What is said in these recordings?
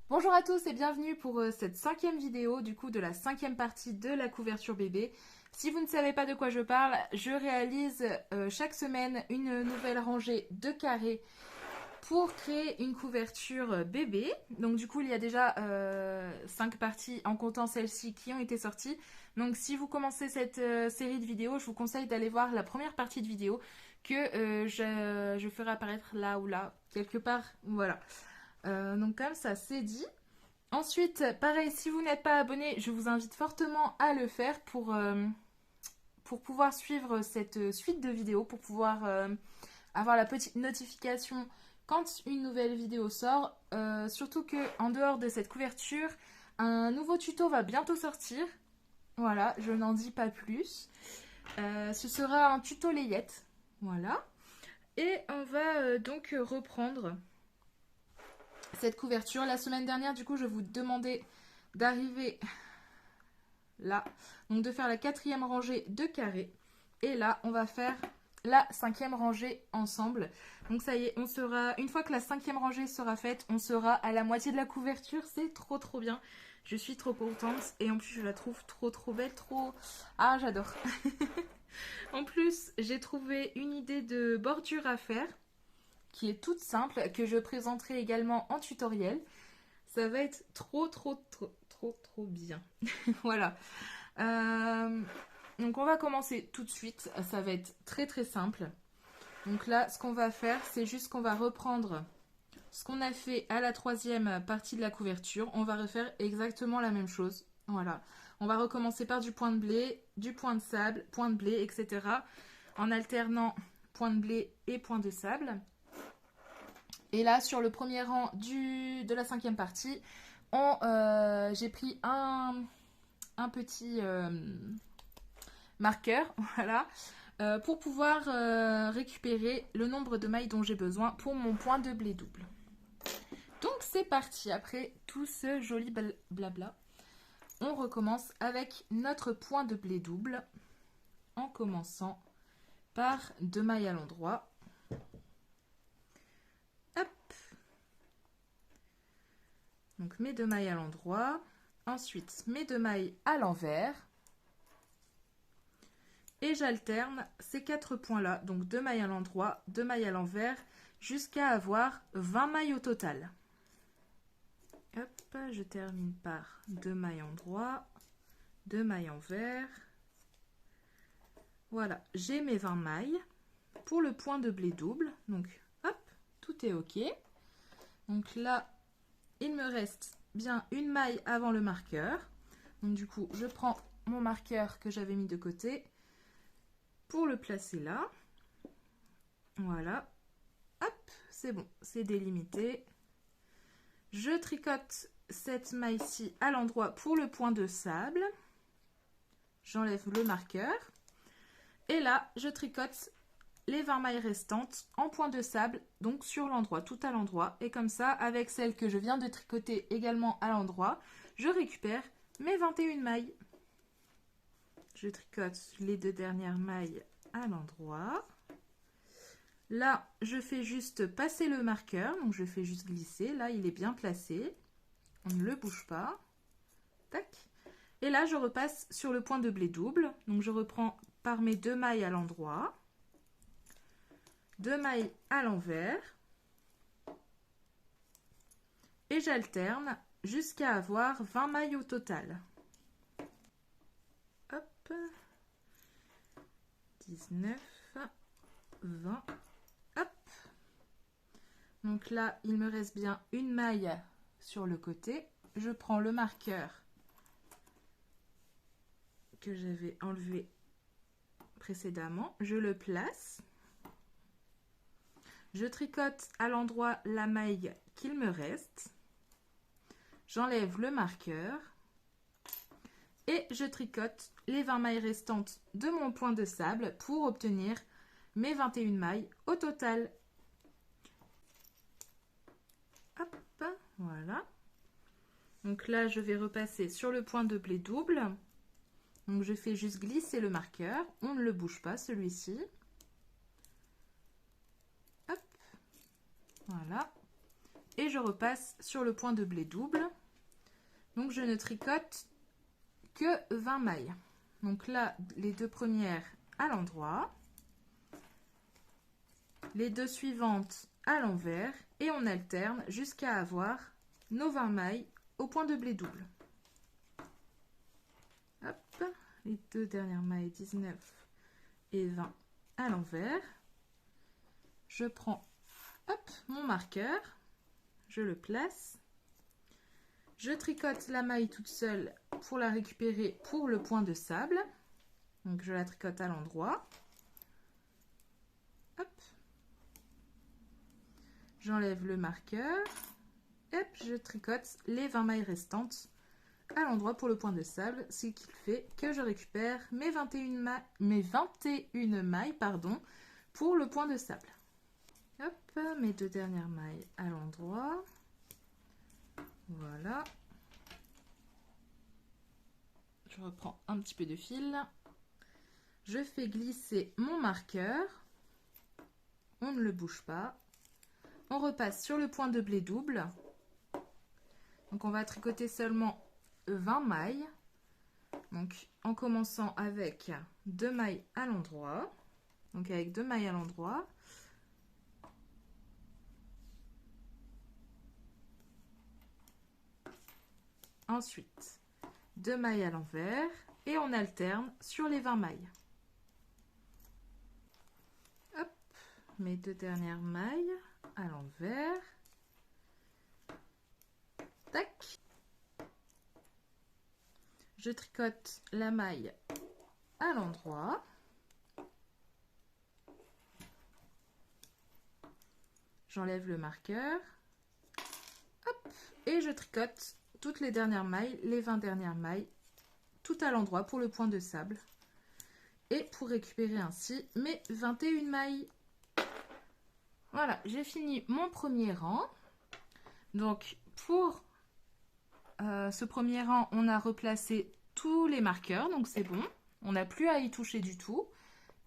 Bonjour à tous et bienvenue pour cette cinquième vidéo du coup de la cinquième partie de la couverture bébé. Si vous ne savez pas de quoi je parle, je réalise chaque semaine une nouvelle rangée de carrés pour créer une couverture bébé. Donc du coup il y a déjà 5 parties en comptant celles-ci qui ont été sorties. Donc si vous commencez cette série de vidéos, je vous conseille d'aller voir la première partie de vidéo que je ferai apparaître là ou là, quelque part, voilà. Donc comme ça c'est dit. Ensuite, pareil, si vous n'êtes pas abonné, je vous invite fortement à le faire pour pouvoir suivre cette suite de vidéos, pour pouvoir avoir la petite notification quand une nouvelle vidéo sort. Surtout que en dehors de cette couverture, un nouveau tuto va bientôt sortir. Voilà, je n'en dis pas plus. Ce sera un tuto layette. Voilà. Et on va donc reprendre cette couverture. La semaine dernière, du coup, je vous demandais d'arriver là, donc de faire la quatrième rangée de carrés. Et là, on va faire la cinquième rangée ensemble. Donc ça y est, on sera, une fois que la cinquième rangée sera faite, on sera à la moitié de la couverture. C'est trop trop bien. Je suis trop contente et en plus je la trouve trop belle, trop... Ah, j'adore. En plus, j'ai trouvé une idée de bordure à faire qui est toute simple, que je présenterai également en tutoriel. Ça va être trop bien. Voilà. Euh, donc on va commencer tout de suite. Ça va être très simple. Donc là, ce qu'on va faire, c'est juste qu'on va reprendre ce qu'on a fait à la troisième partie de la couverture. On va refaire exactement la même chose. Voilà. On va recommencer par du point de blé, du point de sable, point de blé, etc. En alternant point de blé et point de sable. Et là, sur le premier rang de la cinquième partie, j'ai pris un petit marqueur, voilà, pour pouvoir récupérer le nombre de mailles dont j'ai besoin pour mon point de blé double. Donc c'est parti, après tout ce joli blabla, on recommence avec notre point de blé double en commençant par 2 mailles à l'endroit. Hop. Donc mes 2 mailles à l'endroit. Ensuite mes 2 mailles à l'envers. Et j'alterne ces 4 points là, donc 2 mailles à l'endroit, 2 mailles à l'envers, jusqu'à avoir 20 mailles au total. Hop, je termine par 2 mailles endroit, 2 mailles envers. Voilà, j'ai mes 20 mailles pour le point de blé double. Donc hop, tout est ok. Donc là, il me reste bien une maille avant le marqueur. Donc du coup, je prends mon marqueur que j'avais mis de côté pour le placer là. Voilà. Hop, c'est bon, c'est délimité. Je tricote cette maille-ci à l'endroit pour le point de sable. J'enlève le marqueur. Et là, je tricote les 20 mailles restantes en point de sable, donc sur l'endroit, tout à l'endroit. Et comme ça, avec celle que je viens de tricoter également à l'endroit, je récupère mes 21 mailles. Je tricote les 2 dernières mailles à l'endroit. Là, je fais juste passer le marqueur, donc je fais juste glisser. Là, il est bien placé. On ne le bouge pas. Tac. Et là, je repasse sur le point de blé double. Donc, je reprends par mes 2 mailles à l'endroit. 2 mailles à l'envers. Et j'alterne jusqu'à avoir 20 mailles au total. Hop. 19, 20. Hop. Donc là, il me reste bien une maille sur le côté. Je prends le marqueur que j'avais enlevé précédemment. Je le place. Je tricote à l'endroit la maille qu'il me reste. J'enlève le marqueur. Et je tricote les 20 mailles restantes de mon point de sable pour obtenir mes 21 mailles au total. Hop, voilà. Donc là, je vais repasser sur le point de blé double. Donc je fais juste glisser le marqueur. On ne le bouge pas, celui-ci. Hop, voilà. et je repasse sur le point de blé double. Donc je ne tricote que 20 mailles. Donc là, les deux premières à l'endroit, les deux suivantes à l'envers et on alterne jusqu'à avoir nos 20 mailles au point de blé double. Hop, les deux dernières mailles 19 et 20 à l'envers. Je prends mon marqueur, je le place, je tricote la maille toute seule pour la récupérer pour le point de sable. Donc je la tricote à l'endroit. J'enlève le marqueur. Hop, je tricote les 20 mailles restantes à l'endroit pour le point de sable, ce qui fait que je récupère mes 21 mailles pour le point de sable. Hop, mes deux dernières mailles à l'endroit. Voilà. Je reprends un petit peu de fil. Je fais glisser mon marqueur. On ne le bouge pas. On repasse sur le point de blé double. Donc on va tricoter seulement 20 mailles. Donc en commençant avec 2 mailles à l'endroit. Donc avec 2 mailles à l'endroit. Ensuite, 2 mailles à l'envers et on alterne sur les 20 mailles. Hop, mes deux dernières mailles à l'envers. Tac. Je tricote la maille à l'endroit. J'enlève le marqueur. Hop, et je tricote toutes les dernières mailles, les 20 dernières mailles, tout à l'endroit pour le point de sable. Et pour récupérer ainsi mes 21 mailles. Voilà, j'ai fini mon premier rang. Donc pour ce premier rang, on a replacé tous les marqueurs, donc c'est bon. On n'a plus à y toucher du tout.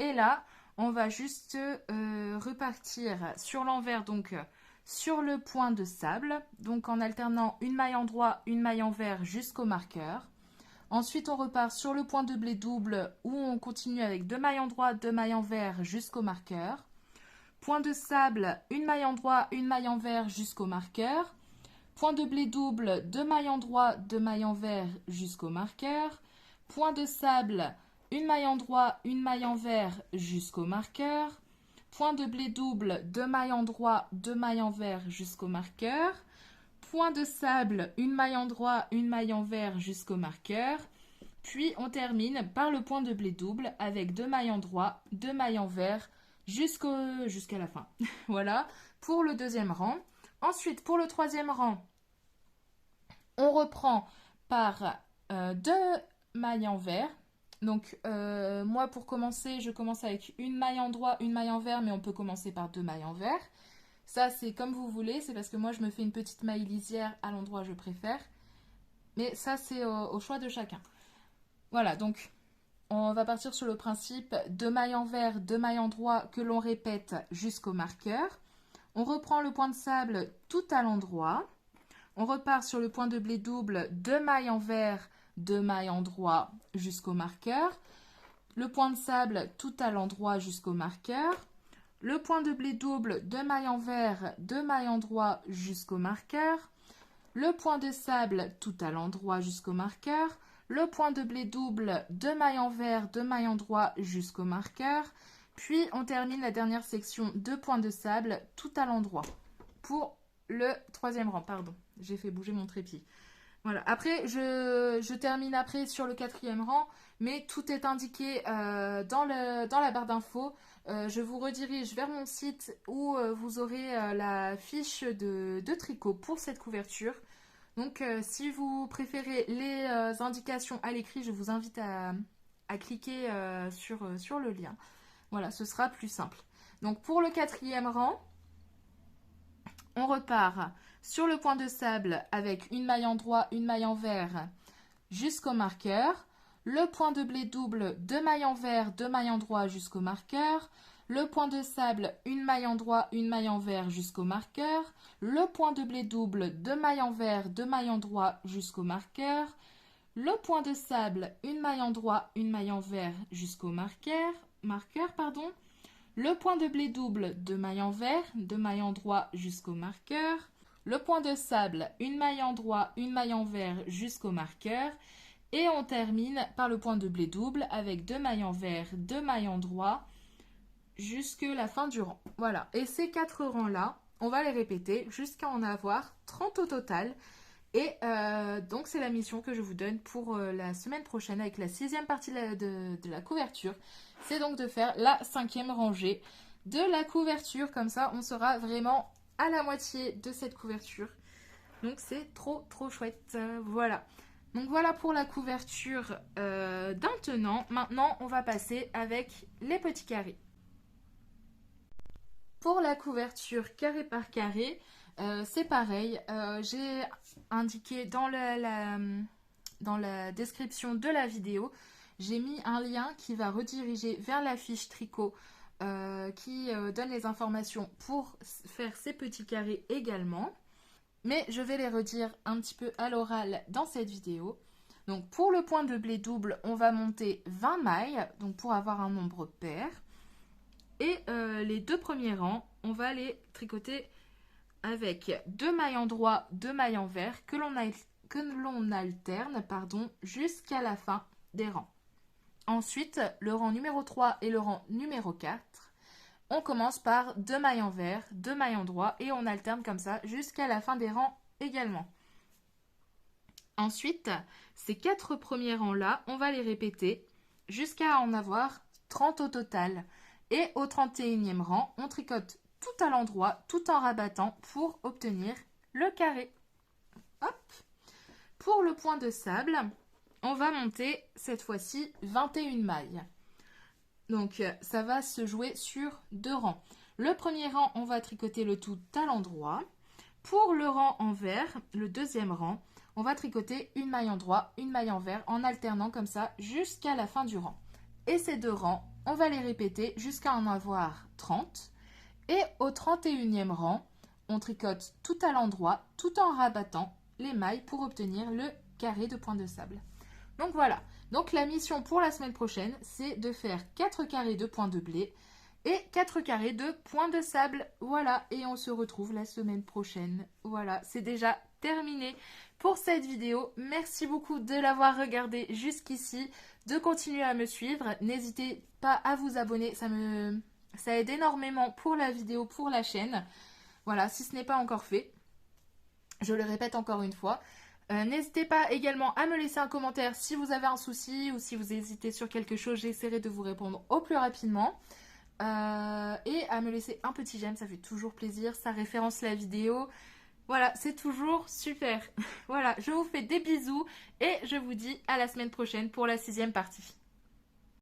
Et là, on va juste repartir sur l'envers, donc sur le point de sable, donc en alternant une maille endroit, une maille envers jusqu'au marqueur. Ensuite, on repart sur le point de blé double où on continue avec 2 mailles endroit, 2 mailles envers jusqu'au marqueur. Point de sable, une maille endroit, une maille envers jusqu'au marqueur. Point de blé double, 2 mailles endroit, 2 mailles envers jusqu'au marqueur. Point de sable, une maille endroit, une maille envers jusqu'au marqueur. Point de blé double, 2 mailles endroit, 2 mailles envers jusqu'au marqueur. Point de sable, une maille endroit, une maille envers jusqu'au marqueur. Puis on termine par le point de blé double avec 2 mailles endroit, 2 mailles envers jusqu'à la fin. Voilà pour le deuxième rang. Ensuite, pour le troisième rang, on reprend par 2 mailles envers. Donc moi pour commencer, je commence avec une maille endroit, une maille envers, mais on peut commencer par 2 mailles envers. Ça c'est comme vous voulez, c'est parce que moi je me fais une petite maille lisière à l'endroit je préfère. Mais ça c'est au choix de chacun. Voilà, donc on va partir sur le principe 2 mailles envers, 2 mailles endroit que l'on répète jusqu'au marqueur. On reprend le point de sable tout à l'endroit. On repart sur le point de blé double, 2 mailles envers, 2 mailles endroit jusqu'au marqueur. Le point de sable tout à l'endroit jusqu'au marqueur. Le point de blé double, 2 mailles envers, 2 mailles endroit jusqu'au marqueur. Le point de sable tout à l'endroit jusqu'au marqueur. Le point de blé double, 2 mailles envers, 2 mailles endroit jusqu'au marqueur. Puis on termine la dernière section de points de sable tout à l'endroit. Pour le troisième rang, pardon, j'ai fait bouger mon trépied. Voilà, après je termine après sur le quatrième rang, mais tout est indiqué dans la barre d'infos. Je vous redirige vers mon site où vous aurez la fiche de tricot pour cette couverture. Donc si vous préférez les indications à l'écrit, je vous invite à cliquer sur le lien. Voilà, ce sera plus simple. Donc pour le quatrième rang, on repart sur le point de sable avec une maille endroit, une maille envers jusqu'au marqueur. Le point de blé double, 2 mailles envers, 2 mailles endroit jusqu'au marqueur. le point de sable, une maille en droit, une maille en vert jusqu'au marqueur, le point de blé double, 2 mailles en vert, 2 mailles en droit jusqu'au marqueur, le point de sable, une maille en droit, une maille en vert jusqu'au marqueur, le point de blé double, 2 mailles en vert, 2 mailles en droit jusqu'au marqueur, le point de sable, une maille en droit, une maille en vert jusqu'au marqueur, et on termine par le point de blé double avec 2 mailles en vert, 2 mailles en droit jusque la fin du rang. Voilà, et ces 4 rangs-là, on va les répéter jusqu'à en avoir 30 au total. Et donc c'est la mission que je vous donne pour la semaine prochaine avec la 6e partie de la couverture. C'est donc de faire la 5e rangée de la couverture. Comme ça, on sera vraiment à la moitié de cette couverture. Donc c'est trop chouette. Voilà. Donc voilà pour la couverture d'un tenant. Maintenant, on va passer avec les petits carrés. Pour la couverture carré par carré, c'est pareil. J'ai indiqué dans la description de la vidéo, j'ai mis un lien qui va rediriger vers la fiche tricot qui donne les informations pour faire ces petits carrés également. Mais je vais les redire un petit peu à l'oral dans cette vidéo. Donc pour le point de blé double, on va monter 20 mailles, donc pour avoir un nombre pair. Et les 2 premiers rangs, on va les tricoter avec 2 mailles en droit, 2 mailles en vert que l'on alterne jusqu'à la fin des rangs. Ensuite, le rang numéro 3 et le rang numéro 4, on commence par 2 mailles en vert, 2 mailles en droit et on alterne comme ça jusqu'à la fin des rangs également. Ensuite, ces 4 premiers rangs-là, on va les répéter jusqu'à en avoir 30 au total. Et au 31e rang, on tricote tout à l'endroit, tout en rabattant pour obtenir le carré. Hop. Pour le point de sable, on va monter cette fois-ci 21 mailles. Donc ça va se jouer sur 2 rangs. Le premier rang, on va tricoter le tout à l'endroit. Pour le rang en vert, le deuxième rang, on va tricoter une maille en droit, une maille en vert en alternant comme ça jusqu'à la fin du rang. Et ces 2 rangs, on va les répéter jusqu'à en avoir 30. Et au 31e rang, on tricote tout à l'endroit, tout en rabattant les mailles pour obtenir le carré de point de sable. Donc voilà, donc la mission pour la semaine prochaine, c'est de faire 4 carrés de point de blé et 4 carrés de point de sable. Voilà, et on se retrouve la semaine prochaine. Voilà, c'est déjà terminé pour cette vidéo. Merci beaucoup de l'avoir regardé jusqu'ici, de continuer à me suivre. N'hésitez pas à vous abonner, ça aide énormément pour la vidéo, pour la chaîne. Voilà, si ce n'est pas encore fait, je le répète encore une fois. N'hésitez pas également à me laisser un commentaire si vous avez un souci ou si vous hésitez sur quelque chose. J'essaierai de vous répondre au plus rapidement. Et à me laisser un petit j'aime, ça fait toujours plaisir. Ça référence la vidéo. Voilà, c'est toujours super. Voilà, je vous fais des bisous et je vous dis à la semaine prochaine pour la 6e partie.